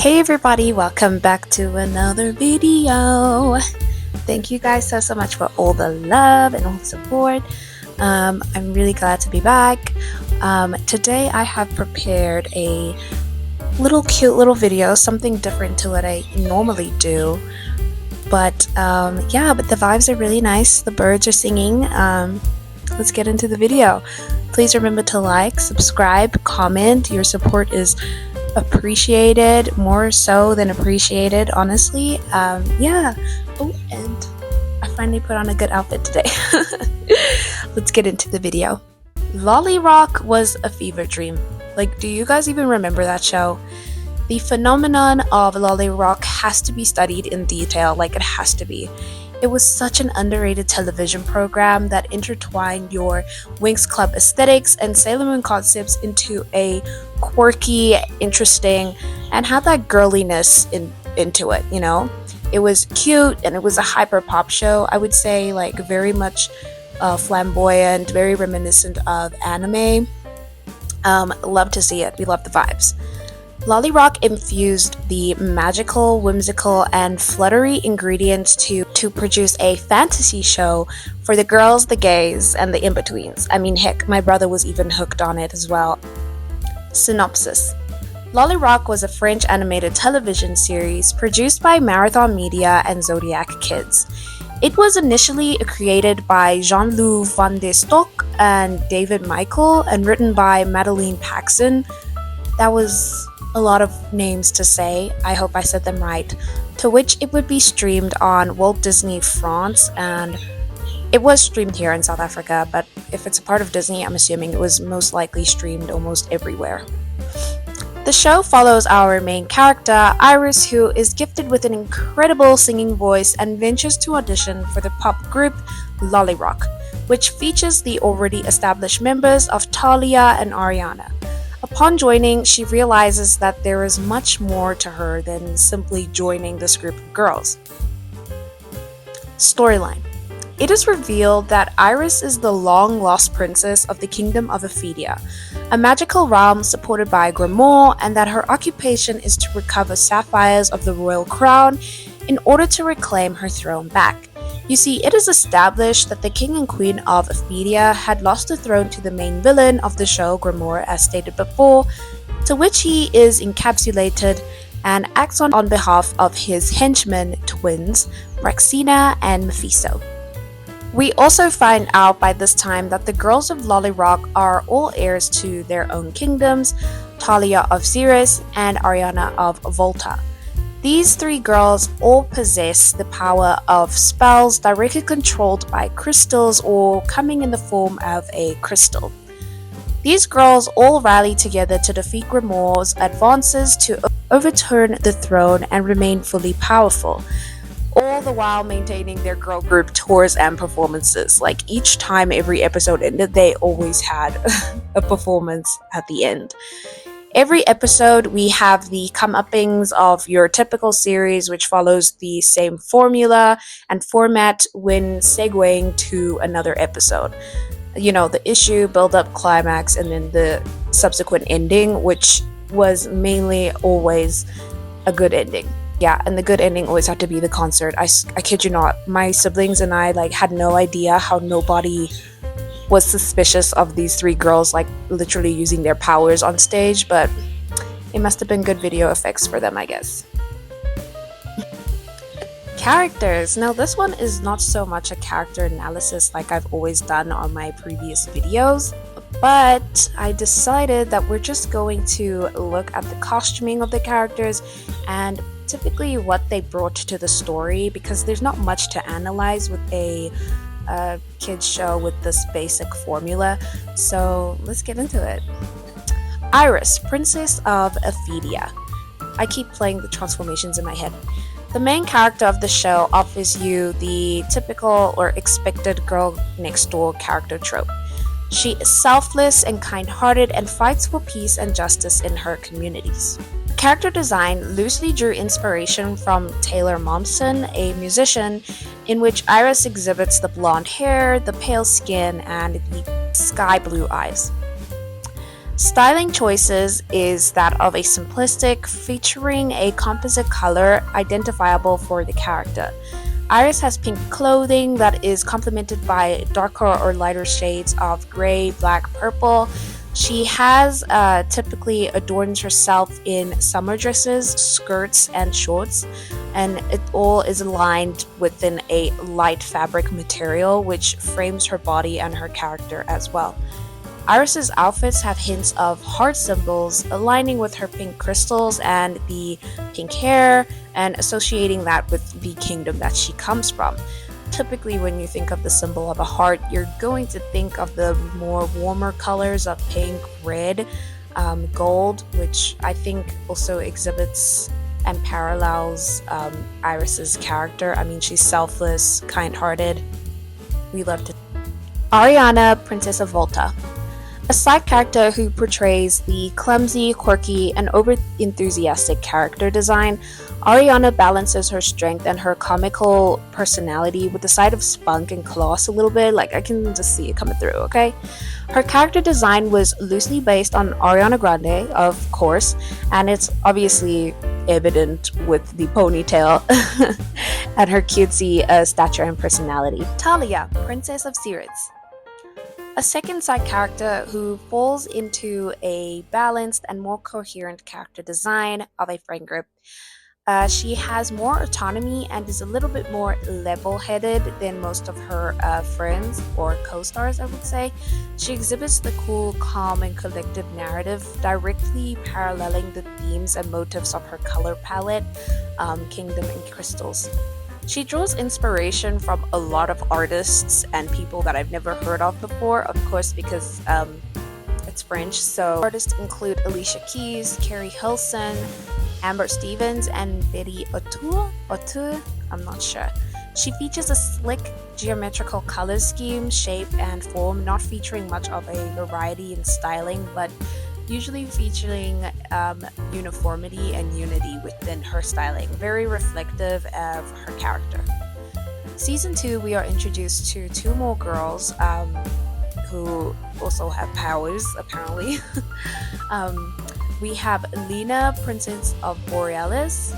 Hey everybody, welcome back to another video. Thank you guys so much for all the love and all the support. I'm really glad to be back. Today I have prepared a cute little video, something different to what I normally do. But the vibes are really nice. The birds are singing. Let's get into the video. Please remember to like, subscribe, comment. Your support is appreciated, more so than appreciated, honestly. Oh, and I finally put on a good outfit today. Let's get into the video. LOLIROCK was a fever dream. Like, do you guys even remember that show? The phenomenon of LOLIROCK has to be studied in detail, like it has to be. It was such an underrated television program that intertwined your Winx Club aesthetics and Sailor Moon concepts into a quirky, interesting, and had that girliness into it, you know? It was cute and it was a hyper pop show. I would say like very much flamboyant, very reminiscent of anime. Love to see it. We love the vibes. LOLIROCK infused the magical, whimsical, and fluttery ingredients to produce a fantasy show for the girls, the gays, and the in-betweens. I mean, heck, my brother was even hooked on it as well. Synopsis. LOLIROCK was a French animated television series produced by Marathon Media and Zodiac Kids. It was initially created by Jean-Loup Van de Stock and David Michael and written by Madeleine Paxson. That was a lot of names to say. I hope I said them right. To which it would be streamed on Walt Disney France, and it was streamed here in South Africa, but if it's a part of Disney, I'm assuming it was most likely streamed almost everywhere. The show follows our main character, Iris, who is gifted with an incredible singing voice and ventures to audition for the pop group LOLIROCK, which features the already established members of Talia and Ariana. Upon joining, she realizes that there is much more to her than simply joining this group of girls. Storyline. It is revealed that Iris is the long-lost princess of the Kingdom of Apedia, a magical realm supported by Grimoire, and that her occupation is to recover sapphires of the royal crown in order to reclaim her throne back. You see, it is established that the king and queen of Apedia had lost the throne to the main villain of the show, Grimoire, as stated before, to which he is encapsulated and acts on behalf of his henchmen twins, Braxina and Mephisto. We also find out by this time that the girls of LOLIROCK are all heirs to their own kingdoms, Talia of Xeris and Ariana of Volta. These three girls all possess the power of spells directly controlled by crystals or coming in the form of a crystal. These girls all rally together to defeat Grimaure's advances to overturn the throne and remain fully powerful, all the while maintaining their girl group tours and performances. Like each time every episode ended, they always had a performance at the end. Every episode, we have the comeuppings of your typical series, which follows the same formula and format when segueing to another episode. You know, the issue, build-up, climax, and then the subsequent ending, which was mainly always a good ending. Yeah, and the good ending always had to be the concert. I kid you not, my siblings and I had no idea how nobody was suspicious of these three girls literally using their powers on stage, but it must have been good video effects for them, I guess. Characters. Now this one is not so much a character analysis like I've always done on my previous videos, but I decided that we're just going to look at the costuming of the characters and typically what they brought to the story, because there's not much to analyze with a kids show with this basic formula. So let's get into it. Iris, Princess of Apedia. I keep playing the transformations in my head. The main character of the show offers you the typical or expected girl next door character trope. She is selfless and kind-hearted and fights for peace and justice in her communities. Character design loosely drew inspiration from Taylor Momsen, a musician, in which Iris exhibits the blonde hair, the pale skin, and the sky blue eyes. Styling choices is that of a simplistic, featuring a composite color identifiable for the character. Iris has pink clothing that is complemented by darker or lighter shades of gray, black, purple. She has typically adorns herself in summer dresses, skirts, and shorts, and it all is aligned within a light fabric material which frames her body and her character as well. Iris's outfits have hints of heart symbols aligning with her pink crystals and the pink hair, and associating that with the kingdom that she comes from. Typically, when you think of the symbol of a heart, you're going to think of the more warmer colors of pink, red, gold, which I think also exhibits and parallels Iris's character. I mean, she's selfless, kind-hearted. We love to. Ariana, Princess of Volta. A side character who portrays the clumsy, quirky, and over-enthusiastic character design, Ariana balances her strength and her comical personality with a side of spunk and class a little bit. Like, I can just see it coming through, okay? Her character design was loosely based on Ariana Grande, of course, and it's obviously evident with the ponytail and her cutesy stature and personality. Talia, Princess of Sirius. A second side character who falls into a balanced and more coherent character design of a friend group. She has more autonomy and is a little bit more level-headed than most of her friends or co-stars, I would say. She exhibits the cool, calm, and collective narrative, directly paralleling the themes and motifs of her color palette, Kingdom and Crystals. She draws inspiration from a lot of artists and people that I've never heard of before, of course, because it's French. So artists include Alicia Keys, Carrie Hilson, Amber Stevens, and Betty Auteur, I'm not sure. She features a slick geometrical color scheme, shape, and form, not featuring much of a variety in styling, but usually featuring uniformity and unity within her styling, very reflective of her character. Season 2, we are introduced to two more girls who also have powers, apparently. We have Lena Princess of Borealis.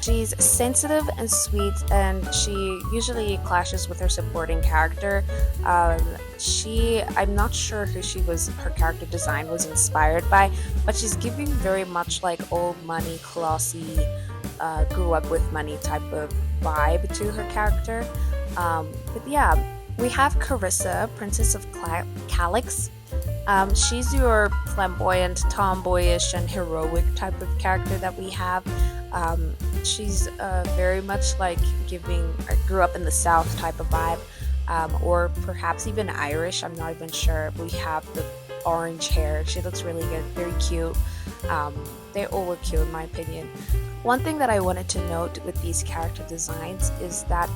She's sensitive and sweet, and she usually clashes with her supporting character. I'm not sure who her character design was inspired by, but she's giving very much like old money, classy, grew up with money type of vibe to her character. But yeah, we have Karissa, Princess of Calyx. She's your flamboyant, tomboyish, and heroic type of character that we have. She's very much like I grew up in the South type of vibe, or perhaps even Irish. I'm not even sure. We have the orange hair. She looks really good, very cute. They all look cute in my opinion. One thing that I wanted to note with these character designs is that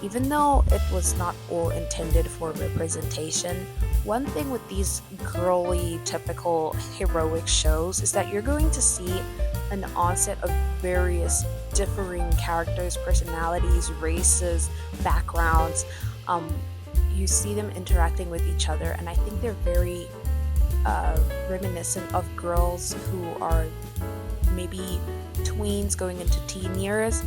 even though it was not all intended for representation, one thing with these girly, typical heroic shows is that you're going to see an onset of various differing characters, personalities, races, backgrounds. You see them interacting with each other, and I think they're very reminiscent of girls who are maybe tweens going into teen years.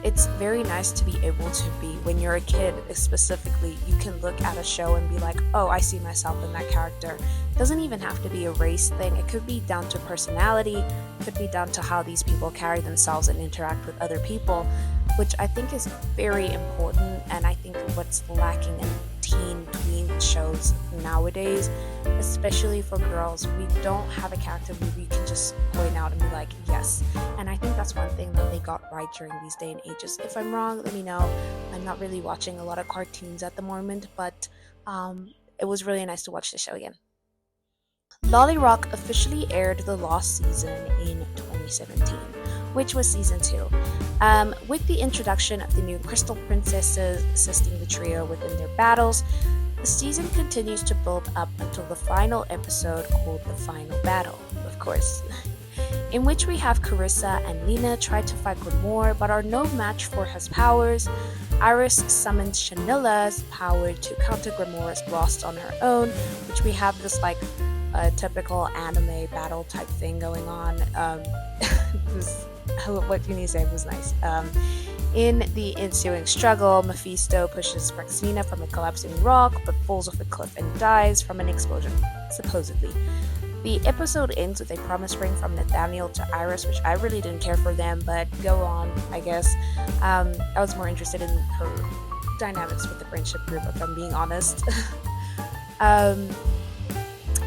It's very nice to be able to be, when you're a kid specifically, you can look at a show and be like, oh, I see myself in that character. It doesn't even have to be a race thing. It could be down to personality, it could be down to how these people carry themselves and interact with other people, which I think is very important, and I think what's lacking in tween shows nowadays, especially for girls. We don't have a character where we can just point out and be like, yes. And I think that's one thing that they got right during these day and ages. If I'm wrong, let me know. I'm not really watching a lot of cartoons at the moment, but it was really nice to watch the show again. LOLIROCK officially aired the last season in 2017, which was season 2. With the introduction of the new Crystal Princesses assisting the trio within their battles, the season continues to build up until the final episode called The Final Battle, of course, in which we have Karissa and Lena try to fight Grimoire but are no match for his powers. Iris summons Shanila's power to counter Grimora's blast on her own, which we have this like typical anime battle type thing going on. What can you say? It was nice. In the ensuing struggle, Mephisto pushes Praxina from a collapsing rock, but falls off a cliff and dies from an explosion, supposedly. The episode ends with a promise ring from Nathaniel to Iris, which I really didn't care for them, but go on, I guess. I was more interested in her dynamics with the friendship group, if I'm being honest.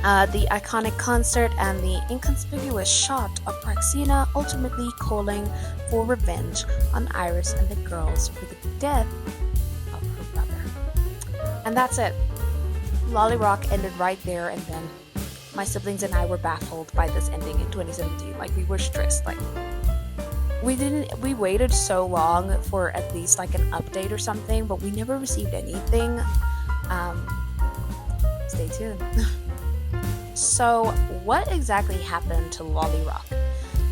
The iconic concert and the inconspicuous shot of Praxina ultimately calling for revenge on Iris and the girls for the death of her brother. And that's it. LOLIROCK ended right there and then. My siblings and I were baffled by this ending in 2017. Like, we were stressed. Like, we waited so long for at least like an update or something, but we never received anything. Stay tuned. So, what exactly happened to LOLIROCK?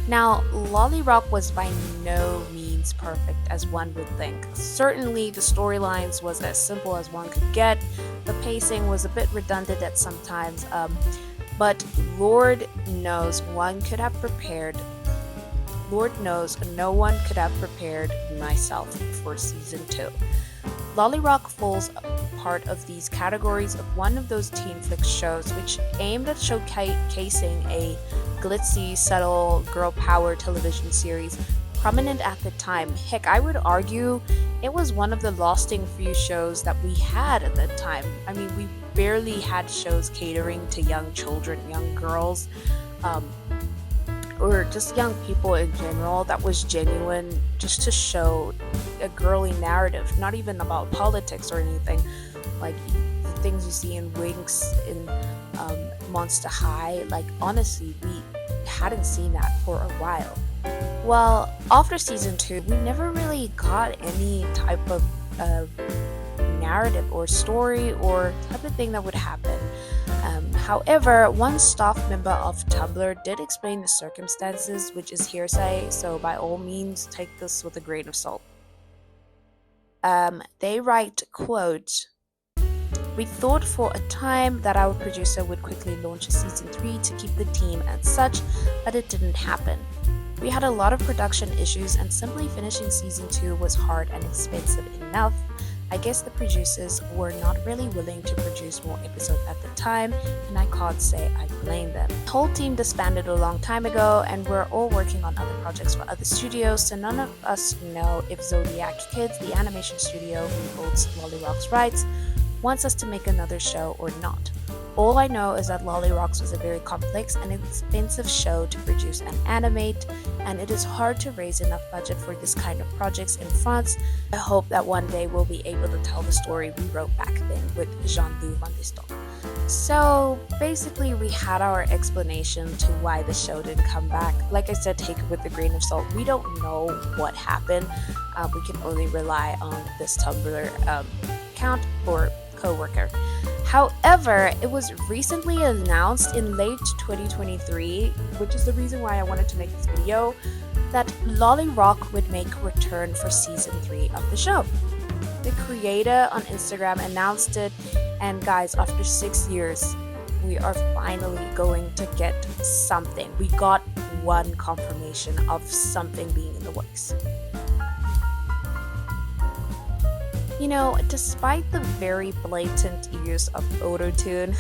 Now, LOLIROCK was by no means perfect as one would think. Certainly, the storylines was as simple as one could get. The pacing was a bit redundant at some times. But Lord knows no one could have prepared myself for season 2. LOLIROCK falls part of these categories of one of those teen flick shows which aimed at showcasing a glitzy, subtle, girl power television series prominent at the time. Heck, I would argue it was one of the lasting few shows that we had at that time. I mean, we barely had shows catering to young children, young girls, or just young people in general that was genuine, just to show a girly narrative, not even about politics or anything. Like the things you see in Winx, in Monster High, like honestly, we hadn't seen that for a while. Well, after season 2, we never really got any type of narrative or story or type of thing that would happen. However, one staff member of TUMBLR did explain the circumstances, which is hearsay, so by all means take this with a grain of salt. They write, quote, "We thought for a time that our producer would quickly launch a season 3 to keep the team and such, but it didn't happen. We had a lot of production issues and simply finishing season 2 was hard and expensive enough. I guess the producers were not really willing to produce more episodes at the time, and I can't say I blame them. The whole team disbanded a long time ago, and we're all working on other projects for other studios, so none of us know if Zodiac Kids, the animation studio who holds LOLIROCK's rights, wants us to make another show or not. All I know is that LOLIROCK's was a very complex and expensive show to produce and animate, and it is hard to raise enough budget for this kind of projects in France. I hope that one day we'll be able to tell the story we wrote back then with Jean-Loup Van Distel." So basically, we had our explanation to why the show didn't come back. Like I said, take it with a grain of salt. We don't know what happened. We can only rely on this Tumblr account or co-worker. However, it was recently announced in late 2023, which is the reason why I wanted to make this video, that LOLIROCK would make a return for season 3 of the show. The creator on Instagram announced it, and guys, after 6 years, we are finally going to get something. We got one confirmation of something being in the works. You know, despite the very blatant use of autotune,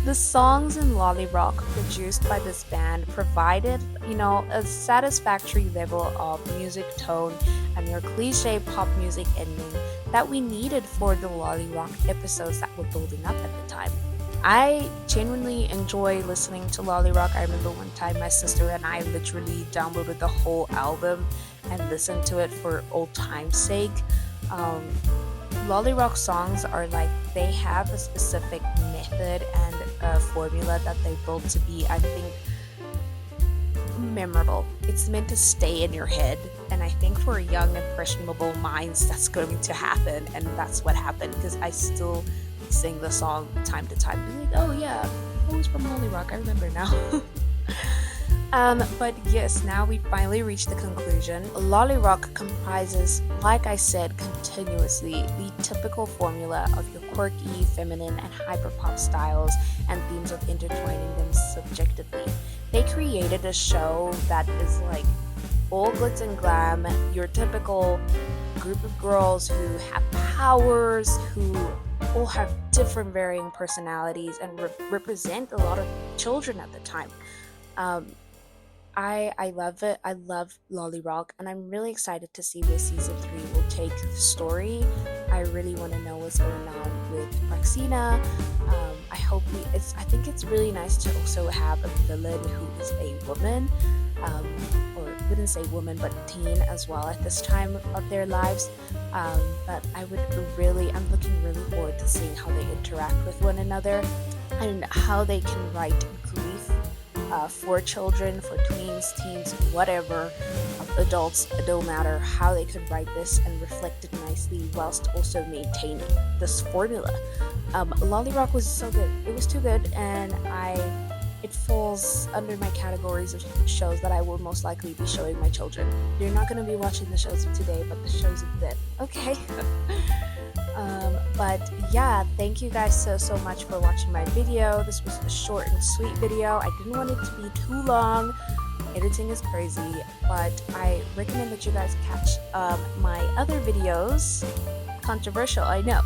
the songs in LOLIROCK produced by this band provided, a satisfactory level of music tone and your cliche pop music ending that we needed for the LOLIROCK episodes that were building up at the time. I genuinely enjoy listening to LOLIROCK. I remember one time my sister and I literally downloaded the whole album and listened to it for old time's sake. LOLIROCK songs are like, they have a specific method and a formula that they build to be, I think, memorable. It's meant to stay in your head, and I think for young impressionable minds that's going to happen, and that's what happened, because I still sing the song time to time. I'm like, oh yeah, that was from LOLIROCK, I remember now. But yes, now we finally reached the conclusion. LOLIROCK comprises, like I said, continuously the typical formula of your quirky, feminine, and hyperpop styles and themes of intertwining them subjectively. They created a show that is like all glitz and glam, your typical group of girls who have powers, who all have different varying personalities and represent a lot of children at the time. Um, I love it. I love LOLIROCK, and I'm really excited to see where season 3 will take the story. I really want to know what's going on with Roxina. I hope I think it's really nice to also have a villain who is a woman, or wouldn't say woman, but teen as well at this time of their lives. But I'm looking really forward to seeing how they interact with one another and how they can write grief for children, for tweens, teens, whatever, adults, it don't matter how they could write this and reflect it nicely whilst also maintaining this formula. LOLIROCK was so good. It was too good, and it falls under my categories of shows that I will most likely be showing my children. You're not going to be watching the shows of today, but the shows of then. Okay. But yeah, thank you guys so much for watching my video. This was a short and sweet video. I didn't want it to be too long. Editing is crazy, but I recommend that you guys catch my other videos. Controversial, I know.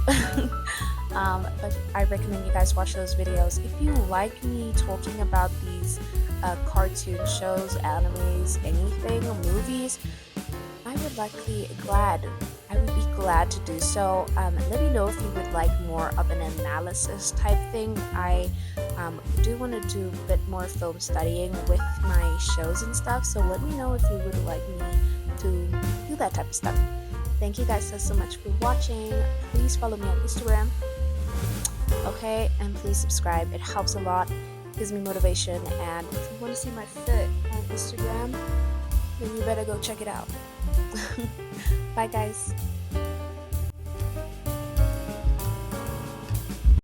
But I recommend you guys watch those videos. If you like me talking about these cartoon shows, animes, anything, or movies, I would be glad to do so. Let me know if you would like more of an analysis type thing. I do want to do a bit more film studying with my shows and stuff, so let me know if you would like me to do that type of stuff. Thank you guys so much for watching. Please follow me on Instagram, okay, and please subscribe. It helps a lot, gives me motivation, and if you want to see my fit on Instagram, then you better go check it out. Bye guys.